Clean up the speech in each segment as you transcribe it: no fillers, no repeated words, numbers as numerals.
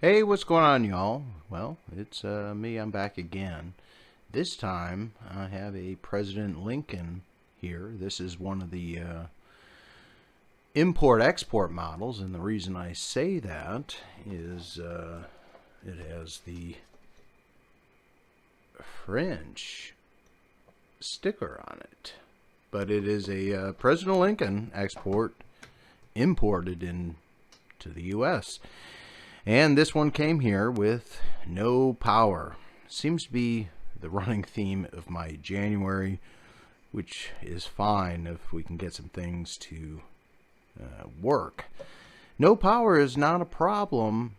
Hey, what's going on, y'all? Well, it's me. I'm back again. This time, I have a President Lincoln here. This is one of the import-export models, and the reason I say that is it has the French sticker on it. But it is a President Lincoln export imported into the U.S. And this one came here with no power. Seems to be the running theme of my January, which is fine if we can get some things to work. No power is not a problem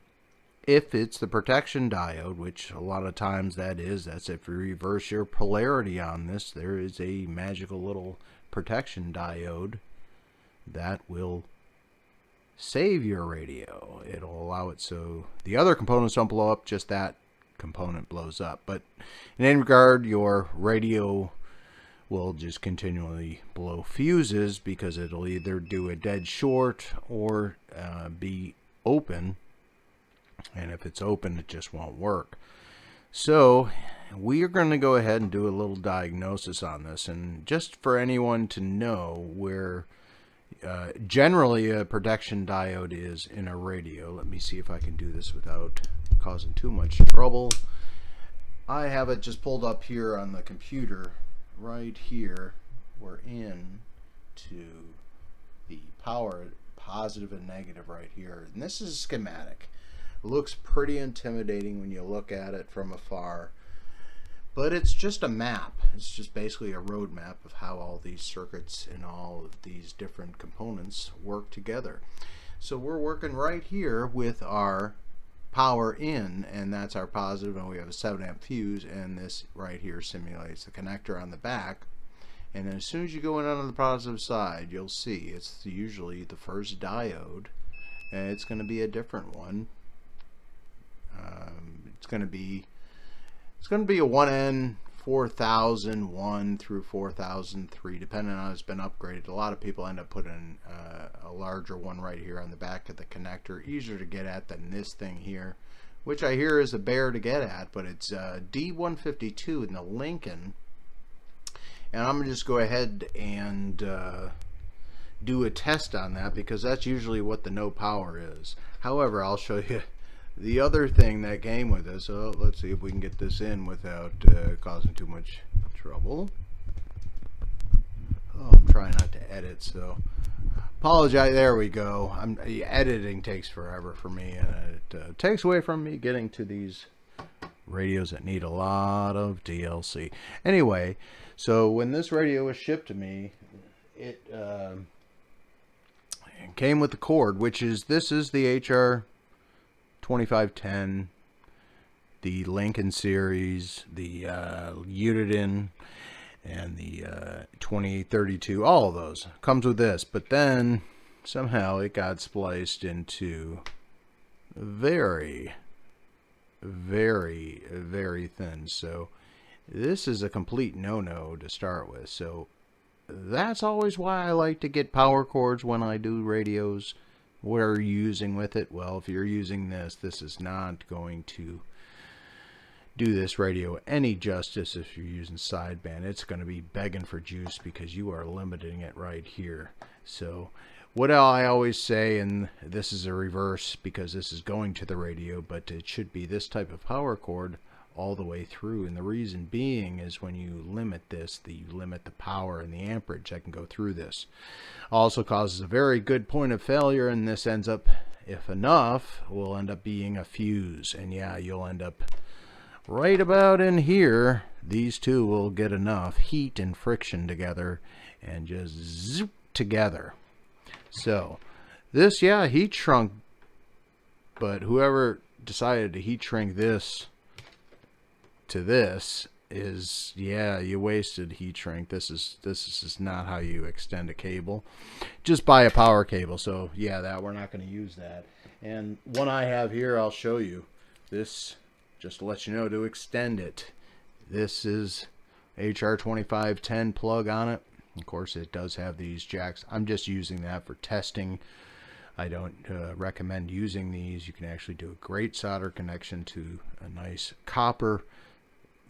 if it's the protection diode, which a lot of times that's if you reverse your polarity on this, there is a magical little protection diode that will save your radio. It'll allow it so the other components don't blow up, just that component blows up. But in any regard, your radio will just continually blow fuses because it'll either do a dead short or be open. And if it's open, it just won't work. So we are going to go ahead and do a little diagnosis on this. And just for anyone to know where generally a protection diode is in a radio. Let me see if I can do this without causing too much trouble. I have it just pulled up here on the computer right here. We're in to the power positive and negative right here, and this is a schematic. It looks pretty intimidating when you look at it from afar, but it's just a map. It's just basically a road map of how all these circuits and all of these different components work together. So we're working right here with our power in, and that's our positive, and we have a 7 amp fuse, and this right here simulates the connector on the back. And then as soon as you go in on the positive side, you'll see it's usually the first diode, and it's going to be a different one. It's going to be a 1N 4001 through 4003, depending on how it's been upgraded. A lot of people end up putting a larger one right here on the back of the connector. Easier to get at than this thing here, which I hear is a bear to get at, but it's D152 in the Lincoln. And I'm going to just go ahead and do a test on that because that's usually what the no power is. However, I'll show you the other thing that came with this. So let's see if we can get this in without causing too much trouble. Oh, I'm trying not to edit, so apologize. There we go. Editing takes forever for me, and it takes away from me getting to these radios that need a lot of DLC. Anyway, so when this radio was shipped to me, it came with the cord, which is this is the HR 2510, the Lincoln series, the Uniden, and the 2832. All of those comes with this, but then somehow it got spliced into very, very, very thin. So this is a complete no-no to start with. So that's always why I like to get power cords when I do radios. What are you using with it? Well, if you're using this is not going to do this radio any justice. If you're using sideband, it's going to be begging for juice because you are limiting it right here. So what I always say, and this is a reverse because this is going to the radio, but it should be this type of power cord all the way through, and the reason being is when you limit this, you limit the power and the amperage that can go through this. Also causes a very good point of failure, and this ends up, if enough, will end up being a fuse, and yeah, you'll end up right about in here. These two will get enough heat and friction together and just zoop together. So this, yeah, heat shrunk, but whoever decided to heat shrink this to this is, yeah, you wasted heat shrink. This is not how you extend a cable. Just buy a power cable. So yeah, that we're not going to use that. And one I have here, I'll show you. This, just to let you know, to extend it, this is HR 2510 plug on it. Of course, it does have these jacks. I'm just using that for testing. I don't recommend using these. You can actually do a great solder connection to a nice copper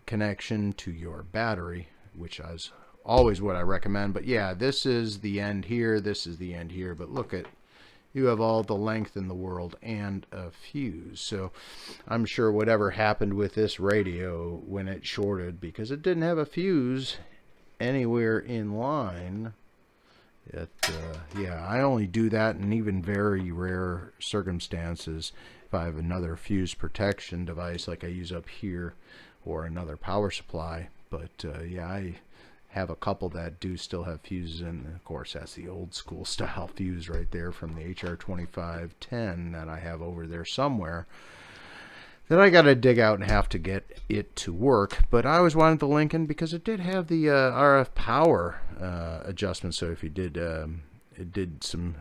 connection to your battery, which is always what I recommend. But yeah, this is the end here, this is the end here, but look at, you have all the length in the world and a fuse. So I'm sure whatever happened with this radio when it shorted, because it didn't have a fuse anywhere in line, yeah, I only do that in even very rare circumstances. If I have another fuse protection device like I use up here, or another power supply. But yeah, I have a couple that do still have fuses, and of course that's the old school style fuse right there from the HR2510 that I have over there somewhere that I got to dig out and have to get it to work. But I always wanted the Lincoln because it did have the RF power adjustment. So if you did it did some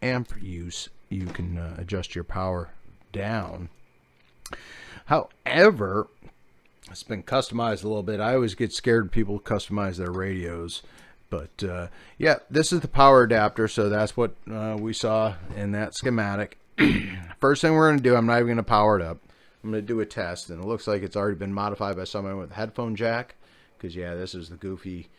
amp use, you can adjust your power down. However, it's been customized a little bit. I always get scared people customize their radios. But yeah, this is the power adapter. So that's what we saw in that schematic. First thing we're going to do, I'm not even going to power it up. I'm going to do a test, and it looks like it's already been modified by someone with a headphone jack, because yeah, this is the goofy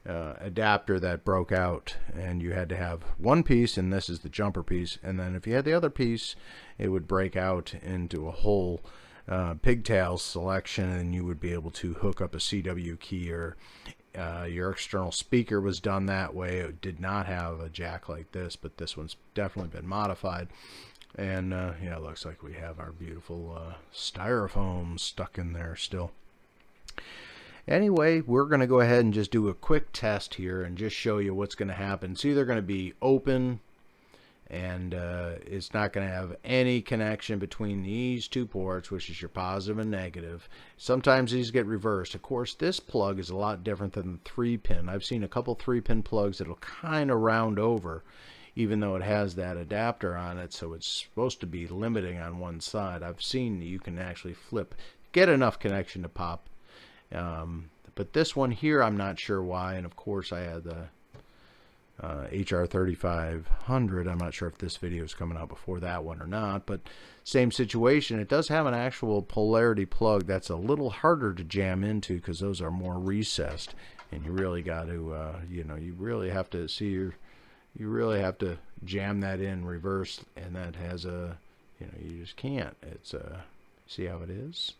adapter that broke out, and you had to have one piece, and this is the jumper piece, and then if you had the other piece, it would break out into a whole pigtail selection, and you would be able to hook up a CW key, or your external speaker was done that way. It did not have a jack like this, but this one's definitely been modified. And yeah, it looks like we have our beautiful styrofoam stuck in there still. Anyway, we're going to go ahead and just do a quick test here and just show you what's going to happen. It's either going to be open, and it's not going to have any connection between these two ports, which is your positive and negative. Sometimes these get reversed. Of course, this plug is a lot different than the 3-pin. I've seen a couple 3-pin plugs that'll kind of round over, even though it has that adapter on it, so it's supposed to be limiting on one side. I've seen you can actually get enough connection to pop. But this one here, I'm not sure why. And of course, I had the HR3500. I'm not sure if this video is coming out before that one or not, but same situation. It does have an actual polarity plug that's a little harder to jam into, because those are more recessed, and you really got to, you know, you really have to see you really have to jam that in reverse, and that has a, you know, you just can't. It's see how it is.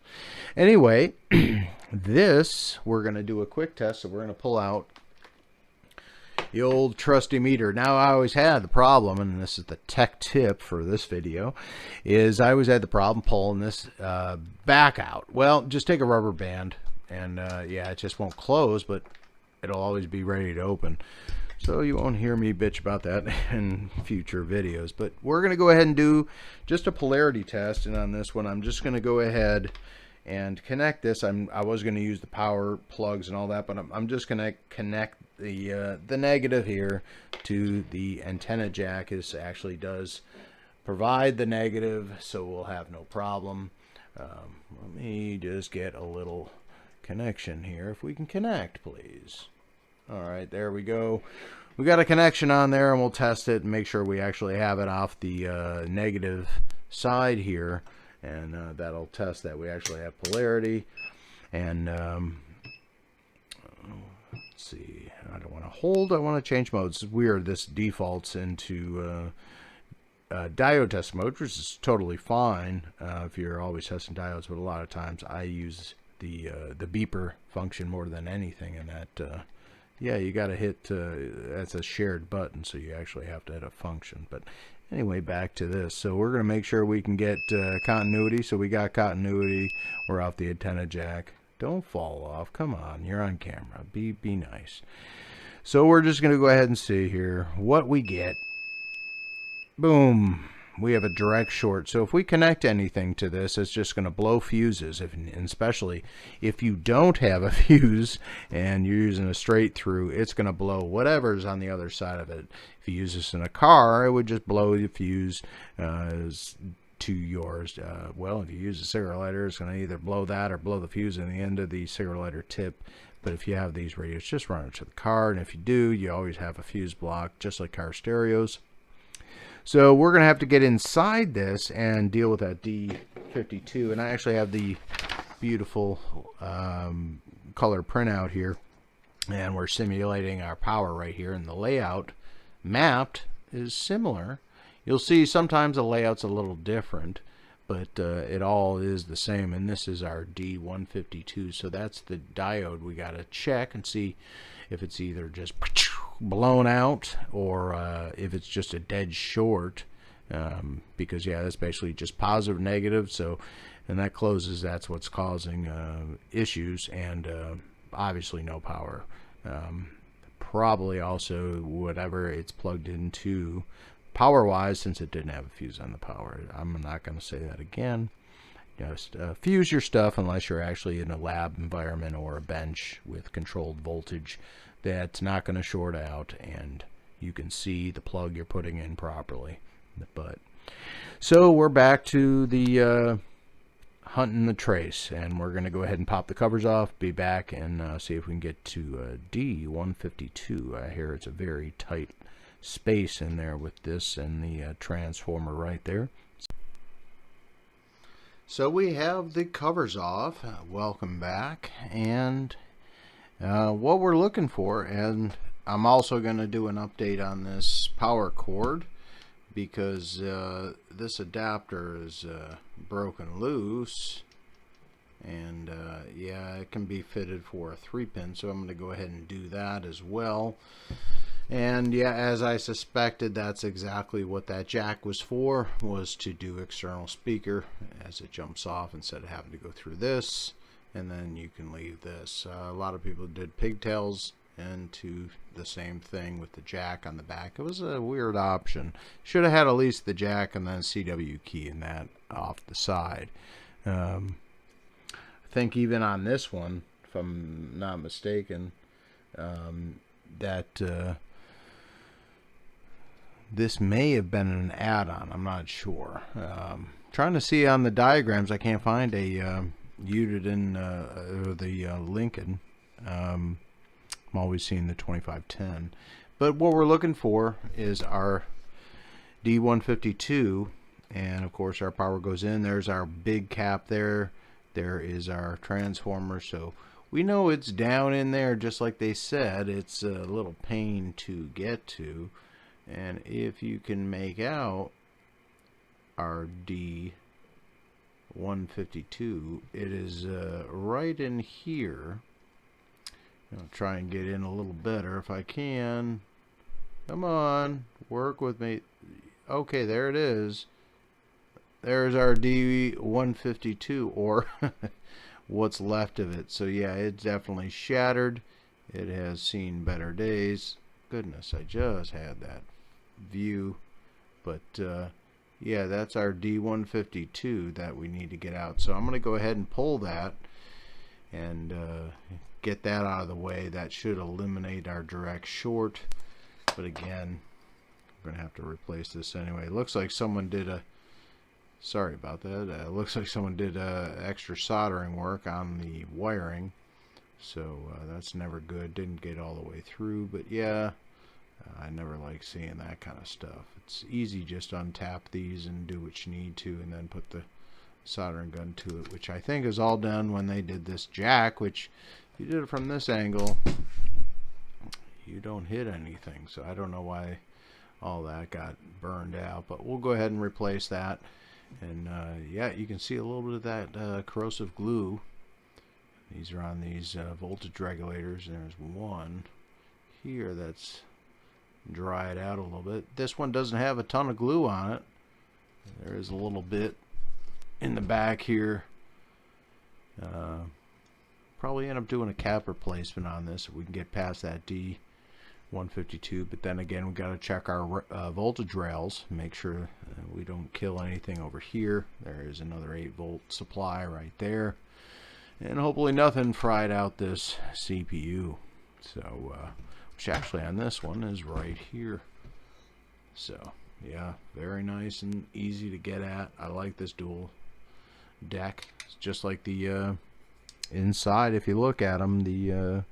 Anyway, this, we're going to do a quick test. So we're going to pull out the old trusty meter. Now, I always had the problem, and this is the tech tip for this video, is I always had the problem pulling this back out. Well, just take a rubber band, and yeah, it just won't close, but it'll always be ready to open. So you won't hear me bitch about that in future videos. But we're going to go ahead and do just a polarity test. And on this one, I'm just going to go ahead and connect this. I was going to use the power plugs and all that, but I'm just going to connect the negative here to the antenna jack. This actually does provide the negative, so we'll have no problem. Let me just get a little connection here. If we can connect, please. All right, there we go. We got a connection on there, and we'll test it and make sure we actually have it off the negative side here, and that'll test that we actually have polarity. And let's see, I don't want to hold, I want to change modes. It's weird, this defaults into diode test mode, which is totally fine if you're always testing diodes, but a lot of times I use the beeper function more than anything, and that yeah, you got to hit, that's a shared button, so you actually have to hit a function. But anyway, back to this. So we're going to make sure we can get continuity. So we got continuity. We're off the antenna jack. Don't fall off. Come on, you're on camera. Be nice. So we're just going to go ahead and see here what we get. Boom. We have a direct short. So if we connect anything to this, it's just going to blow fuses, and especially if you don't have a fuse and you're using a straight through, it's going to blow whatever's on the other side of it. If you use this in a car, it would just blow the fuse to yours. Well, if you use a cigarette lighter, it's going to either blow that or blow the fuse in the end of the cigarette lighter tip. But if you have these radios, just run it to the car, and if you do, you always have a fuse block, just like car stereos. So we're going to have to get inside this and deal with that D52. And I actually have the beautiful color printout here. And we're simulating our power right here. And the layout mapped is similar. You'll see sometimes the layout's a little different, but it all is the same. And this is our D152. So that's the diode we got to check and see if it's either just blown out or if it's just a dead short, because yeah, that's basically just positive negative. So and that closes, that's what's causing issues, and obviously no power. Probably also whatever it's plugged into power wise, since it didn't have a fuse on the power. I'm not going to say that again. Just fuse your stuff unless you're actually in a lab environment or a bench with controlled voltage. That's not going to short out, and you can see the plug you're putting in properly. But so we're back to the hunting the trace, and we're going to go ahead and pop the covers off, be back, and see if we can get to D152. I hear it's a very tight space in there with this and the transformer right there. So we have the covers off. Welcome back, and what we're looking for, and I'm also going to do an update on this power cord, because this adapter is broken loose, and yeah, it can be fitted for a 3-pin, so I'm going to go ahead and do that as well. And yeah, as I suspected, that's exactly what that jack was for, was to do external speaker as it jumps off, instead of having to go through this, and then you can leave this. A lot of people did pigtails into the same thing with the jack on the back. It was a weird option. Should have had at least the jack and then CW key in that off the side. I think even on this one, if I'm not mistaken, that this may have been an add-on. I'm not sure. Trying to see on the diagrams, I can't find a unit in the Lincoln. I'm always seeing the 2510. But what we're looking for is our D152, and of course our power goes in. There's our big cap there. There is our transformer. So we know it's down in there, just like they said. It's a little pain to get to. And if you can make out our D152, it is right in here. I'll try and get in a little better if I can. Come on, work with me. Okay, there it is. There's our D152, or what's left of it. So yeah, it's definitely shattered. It has seen better days. Goodness, I just had that view. But yeah, that's our D152 that we need to get out. So I'm going to go ahead and pull that and get that out of the way. That should eliminate our direct short. But again, we're going to have to replace this anyway. It looks like someone did a, sorry about that, looks like someone did extra soldering work on the wiring. So that's never good. Didn't get all the way through, but yeah, I never like seeing that kind of stuff. It's easy just to untap these and do what you need to, and then put the soldering gun to it, which I think is all done when they did this jack, which if you did it from this angle, you don't hit anything. So I don't know why all that got burned out, but we'll go ahead and replace that. And yeah, you can see a little bit of that corrosive glue. These are on these voltage regulators, and there's one here that's dried out a little bit. This one doesn't have a ton of glue on it. There is a little bit in the back here. Probably end up doing a cap replacement on this if we can get past that D152, but then again, we got to check our voltage rails, make sure we don't kill anything over here. There is another 8-volt supply right there, and hopefully nothing fried out this CPU. So which actually on this one is right here. So yeah, very nice and easy to get at. I like this dual deck. It's just like the inside, if you look at them, the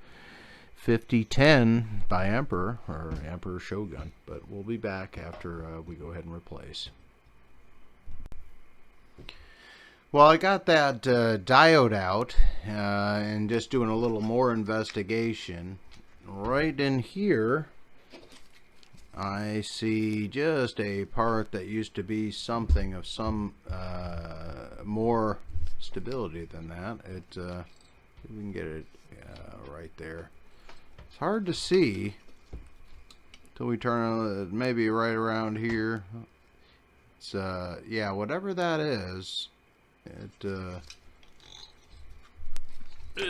5010 by Emperor, or Emperor Shogun. But we'll be back after we go ahead and replace. Well, I got that diode out and just doing a little more investigation. Right in here, I see just a part that used to be something of some more stability than that. We can get it right there. It's hard to see till we turn on, maybe right around here. It's yeah, whatever that is, it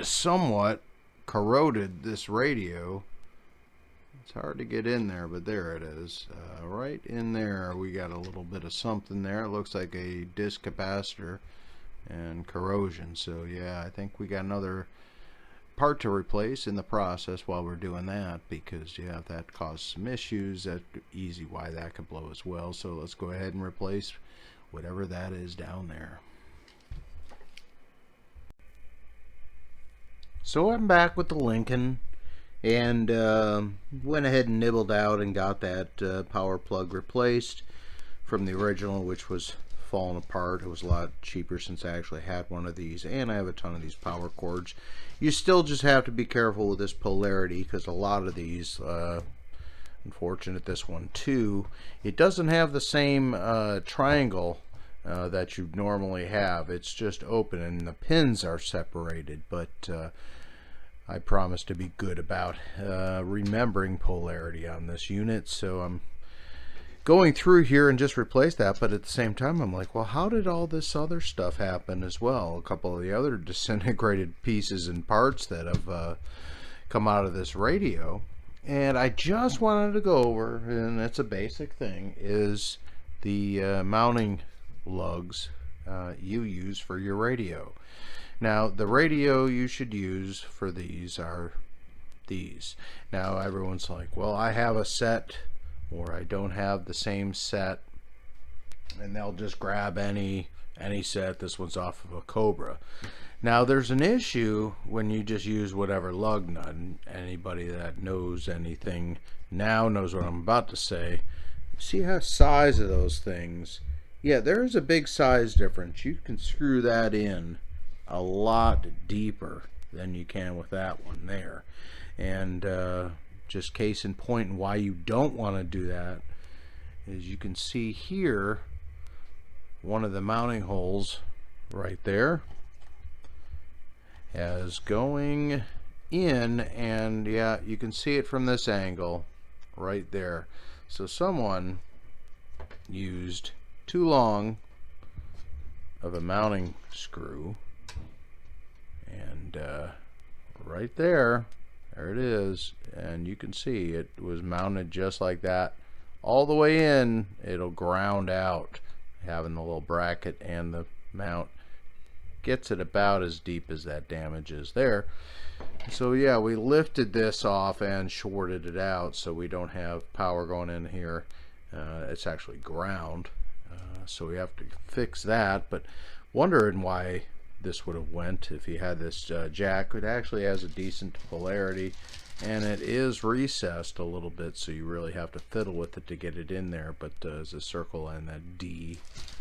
somewhat corroded this radio. It's hard to get in there, but there it is. Right in there, we got a little bit of something there. It looks like a disc capacitor and corrosion. So yeah, I think we got another part to replace in the process while we're doing that, because yeah, if that caused some issues, that's easy why that could blow as well. So let's go ahead and replace whatever that is down there. So I'm back with the Lincoln, and went ahead and nibbled out and got that power plug replaced from the original, which was falling apart. It was a lot cheaper since I actually had one of these, and I have a ton of these power cords. You still just have to be careful with this polarity, because a lot of these, unfortunate this one too, it doesn't have the same triangle that you normally have. It's just open and the pins are separated, but I promise to be good about remembering polarity on this unit, so I'm going through here and just replace that. But at the same time, I'm like, well, how did all this other stuff happen as well? A couple of the other disintegrated pieces and parts that have come out of this radio, and I just wanted to go over, and it's a basic thing, is the mounting lugs you use for your radio. Now, the radio you should use for these are these. Now, everyone's like, well, I have a set, or I don't have the same set, and they'll just grab any set. This one's off of a Cobra. Now, there's an issue when you just use whatever lug nut. Anybody that knows anything now knows what I'm about to say. See how size of those things? Yeah, there's a big size difference. You can screw that in a lot deeper than you can with that one there. And just case in point, and why you don't want to do that is you can see here one of the mounting holes right there as going in, and yeah, you can see it from this angle right there. So someone used too long of a mounting screw, and right there it is, and you can see it was mounted just like that all the way in. It'll ground out, having the little bracket, and the mount gets it about as deep as that damage is there. So yeah, we lifted this off and shorted it out so we don't have power going in here. It's actually ground, so we have to fix that. But wondering why this would have went if you had this jack. It actually has a decent polarity, and it is recessed a little bit, so you really have to fiddle with it to get it in there. But there's a circle and that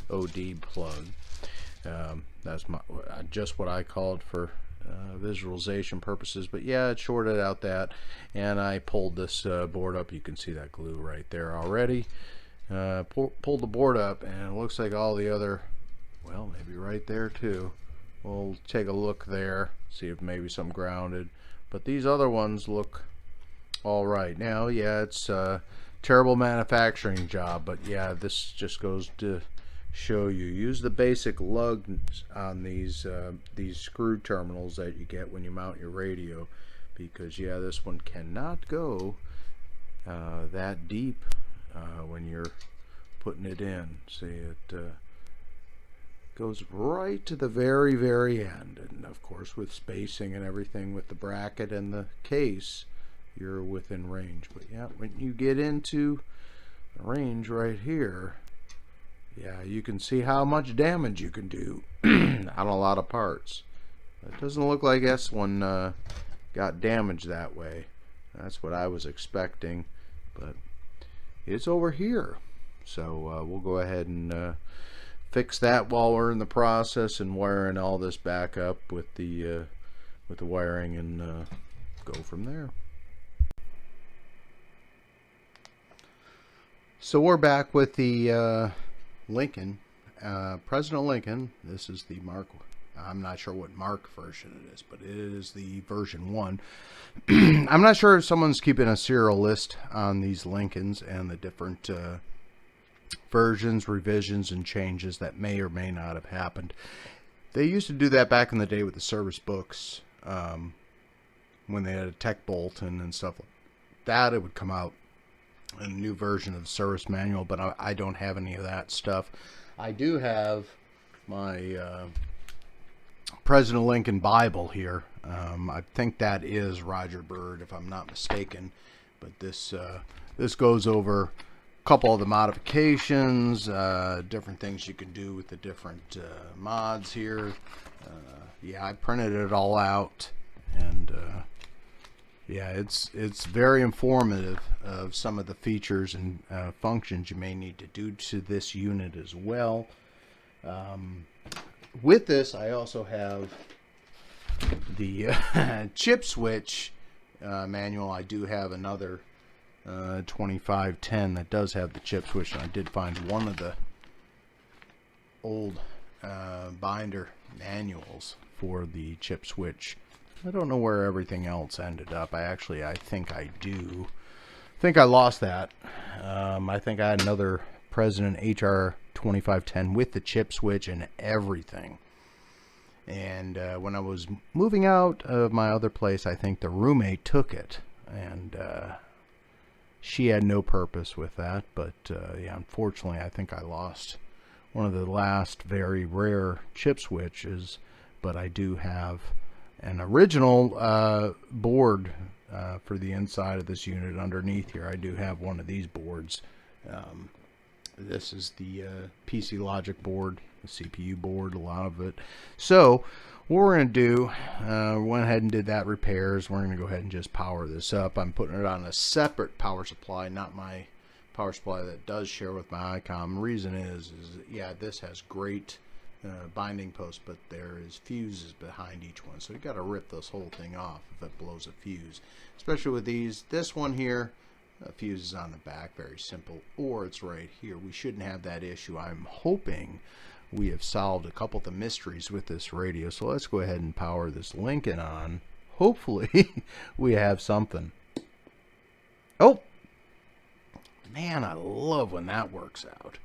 OD plug. That's just what I called for visualization purposes. But yeah, it shorted out that, and I pulled this board up. You can see that glue right there already. Pulled the board up, and it looks like all the other, well, maybe right there too. We'll take a look there, see if maybe some grounded, but these other ones look all right. Now, yeah, it's a terrible manufacturing job, but yeah, this just goes to show you, use the basic lugs on these screw terminals that you get when you mount your radio, because yeah, this one cannot go that deep when you're putting it in. See, it goes right to the very, very end, and of course with spacing and everything with the bracket and the case, you're within range. But yeah, when you get into the range right here, yeah, you can see how much damage you can do on a lot of parts. It doesn't look like S1 got damaged that way. That's what I was expecting, but it's over here. So we'll go ahead and fix that while we're in the process and wiring all this back up with the wiring, and go from there. So we're back with the Lincoln, President Lincoln. This is the Mark. I'm not sure what Mark version it is, but it is the version 1. I'm not sure if someone's keeping a serial list on these Lincolns and the different versions, revisions, and changes that may or may not have happened. They used to do that back in the day with the service books, when they had a tech bulletin and stuff like that. It would come out a new version of the service manual, but I don't have any of that stuff. I do have my President Lincoln Bible here. I think that is Roger Byrd, if I'm not mistaken. But this goes over a couple of the modifications, different things you can do with the different mods here. Yeah, I printed it all out, and yeah, it's very informative of some of the features and functions you may need to do to this unit as well. With this, I also have the chip switch manual. I do have another 2510 that does have the chip switch, and I did find one of the old binder manuals for the chip switch. I don't know where everything else ended up. I think I do. I think I lost that. I think I had another President HR 2510 with the chip switch and everything. And when I was moving out of my other place, I think the roommate took it, and she had no purpose with that. But yeah, unfortunately, I think I lost one of the last very rare chip switches. But I do have an original board for the inside of this unit underneath here. I do have one of these boards. This is the PC Logic board, the CPU board, a lot of it. So what we're going to do, went ahead and did that repairs. We're going to go ahead and just power this up. I'm putting it on a separate power supply, not my power supply that does share with my ICOM. Reason is yeah, this has great binding posts, but there is fuses behind each one, so you got to rip this whole thing off if it blows a fuse, especially with these. This one here, fuse is on the back, very simple, or it's right here. We shouldn't have that issue. I'm hoping we have solved a couple of the mysteries with this radio. So let's go ahead and power this Lincoln on. Hopefully we have something. Oh man, I love when that works out.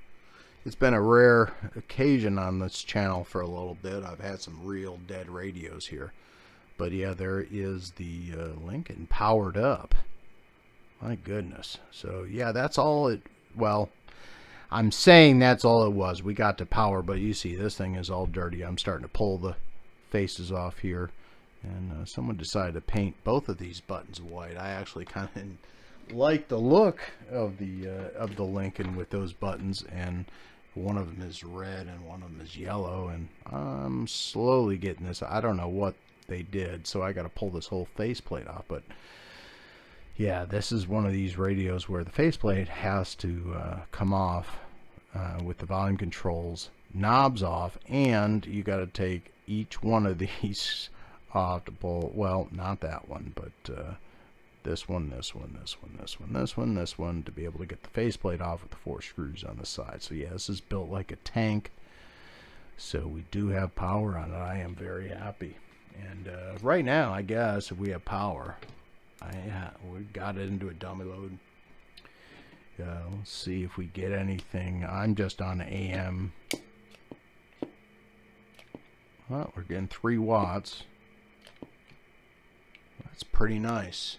It's been a rare occasion on this channel for a little bit. I've had some real dead radios here. But yeah, there is the Lincoln powered up. My goodness. So yeah, that's all it, well, I'm saying that's all it was. We got to power, but you see this thing is all dirty. I'm starting to pull the faces off here. And someone decided to paint both of these buttons white. I actually kind of like the look of the Lincoln with those buttons, and one of them is red and one of them is yellow, and I'm slowly getting this. I don't know what they did, so I got to pull this whole faceplate off. But yeah, this is one of these radios where the faceplate has to come off with the volume controls knobs off, and you got to take each one of these off to pull, well, not that one, but this one, this one, this one, this one, this one, this one, to be able to get the faceplate off with the 4 screws on the side. So yeah, this is built like a tank. So we do have power on it. I am very happy. And right now, I guess if we have power, we got it into a dummy load. Let's see if we get anything. I'm just on AM. Well, we're getting 3 watts. That's pretty nice.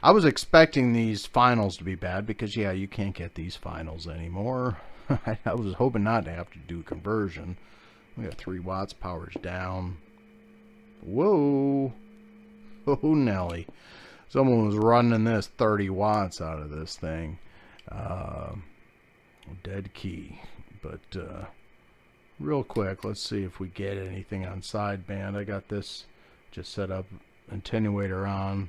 I was expecting these finals to be bad because, yeah, you can't get these finals anymore. I was hoping not to have to do conversion. We got 3 watts, power's down. Whoa. Oh, Nelly. Someone was running this 30 watts out of this thing. Dead key. But real quick, let's see if we get anything on sideband. I got this just set up, attenuator on.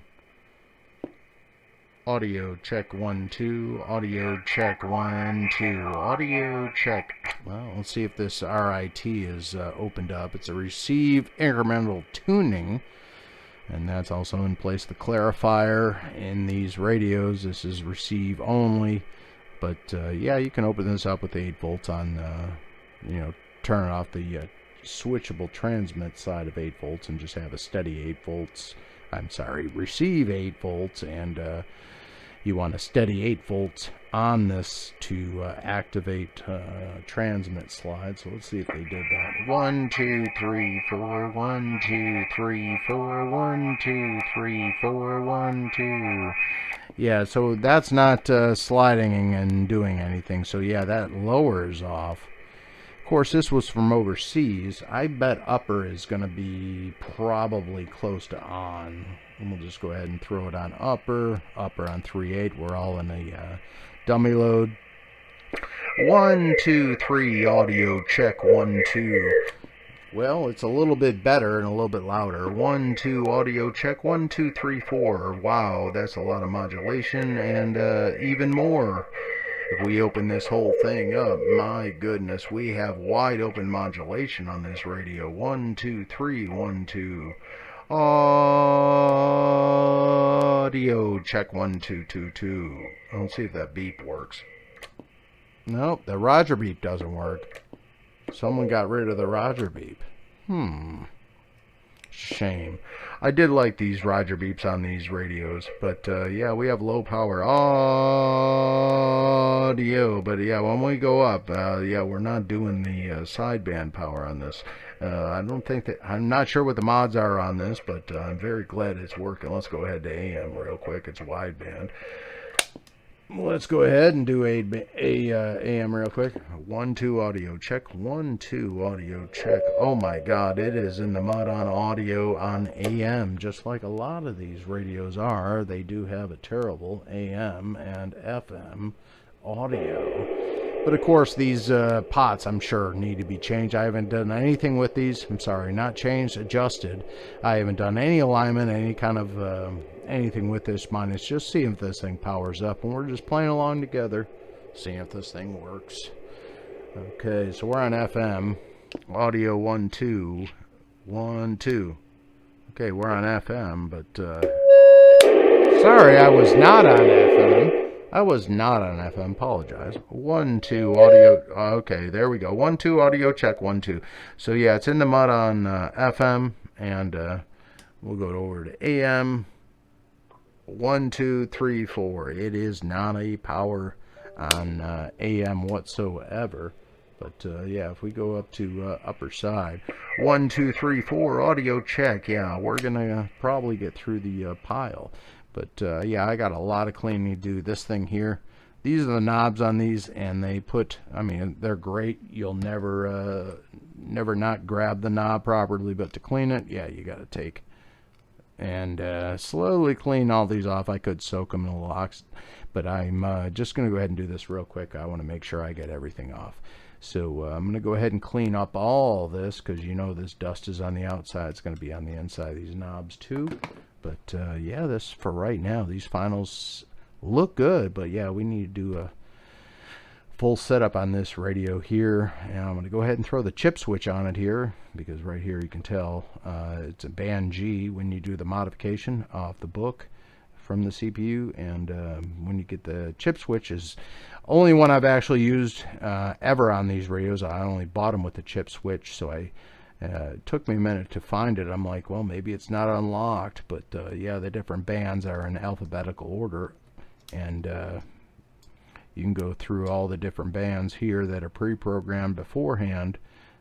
Audio check 1 2. Audio check 1 2. Audio check. Well, let's see if this RIT is opened up. It's a receive incremental tuning, and that's also in place. The clarifier in these radios, this is receive only, but yeah, you can open this up with 8 volts on, turn off the switchable transmit side of 8 volts and just have a steady 8 volts. I'm sorry, receive 8 volts, and you want a steady 8 volts on this to activate transmit slide. So let's see if they did that. 1 2 3 4 1 2 3 4 1 2 3 4 1 2. Yeah, so that's not sliding and doing anything. So yeah, that lowers off. Of course, this was from overseas. I bet upper is going to be probably close to on. And we'll just go ahead and throw it on upper. Upper on 3.8. We're all in a dummy load. 1 2 3 audio check 1 2. Well, it's a little bit better and a little bit louder. 1 2 audio check 1 2 3 4. Wow, that's a lot of modulation, and even more. If we open this whole thing up, my goodness, we have wide open modulation on this radio. 1 2 3 1 2. Audio check 1 2 2 2. Let's see if that beep works. Nope, the Roger beep doesn't work. Someone got rid of the Roger beep. Shame. I did like these Roger beeps on these radios, but yeah, we have low power audio, but yeah, when we go up, yeah, we're not doing the sideband power on this. I don't think that, I'm not sure what the mods are on this, but I'm very glad it's working. Let's go ahead to AM real quick. It's wideband. Let's go ahead and do AM real quick. 1 2 audio check. 1 2 audio check. Oh my God, it is in the mud on audio on AM, just like a lot of these radios are. They do have a terrible AM and FM audio. But of course, these pots, I'm sure, need to be changed. I haven't done anything with these. I'm sorry, not changed, adjusted. I haven't done any alignment, any kind of anything with this. Mine is just seeing if this thing powers up, and we're just playing along together, seeing if this thing works. Okay, so we're on FM. Audio 1 2 1 2. Okay, we're on FM, but sorry, I was not on FM. I was not on FM. Apologize. 1 2 audio. Okay, there we go. 1 2 audio check 1 2. So yeah, it's in the mud on FM, and we'll go over to AM. 1 2 3 4. It is not a power on AM whatsoever. But yeah, if we go up to upper side, 1 2 3 4 audio check. Yeah, we're gonna probably get through the pile. But yeah, I got a lot of cleaning to do. This thing here, these are the knobs on these, and they put, I mean, they're great. You'll never not grab the knob properly, but to clean it, yeah, you got to take and slowly clean all these off. I could soak them in a locks, but I'm just going to go ahead and do this real quick. I want to make sure I get everything off. So I'm going to go ahead and clean up all this, because you know this dust is on the outside. It's going to be on the inside of these knobs too. But yeah, this for right now, these finals look good. But yeah, we need to do a full setup on this radio here. And I'm going to go ahead and throw the chip switch on it here, because right here you can tell it's a band G when you do the modification off the book from the CPU. And when you get the chip switch, is only one I've actually used ever on these radios. I only bought them with the chip switch, so it took me a minute to find it. I'm like, well, maybe it's not unlocked, but yeah, the different bands are in alphabetical order, and you can go through all the different bands here that are pre-programmed beforehand.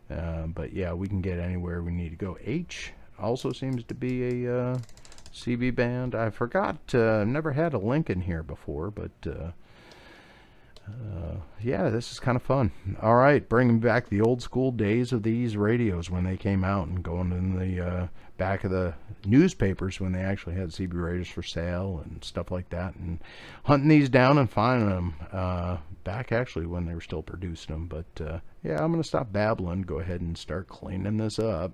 But yeah, we can get anywhere we need to go. H also seems to be a CB band. I forgot, never had a link in here before, but yeah, this is kind of fun. All right, bringing back the old school days of these radios when they came out, and going in the back of the newspapers when they actually had CB radios for sale and stuff like that, and hunting these down and finding them back actually when they were still producing them. But yeah, I'm going to stop babbling, go ahead and start cleaning this up.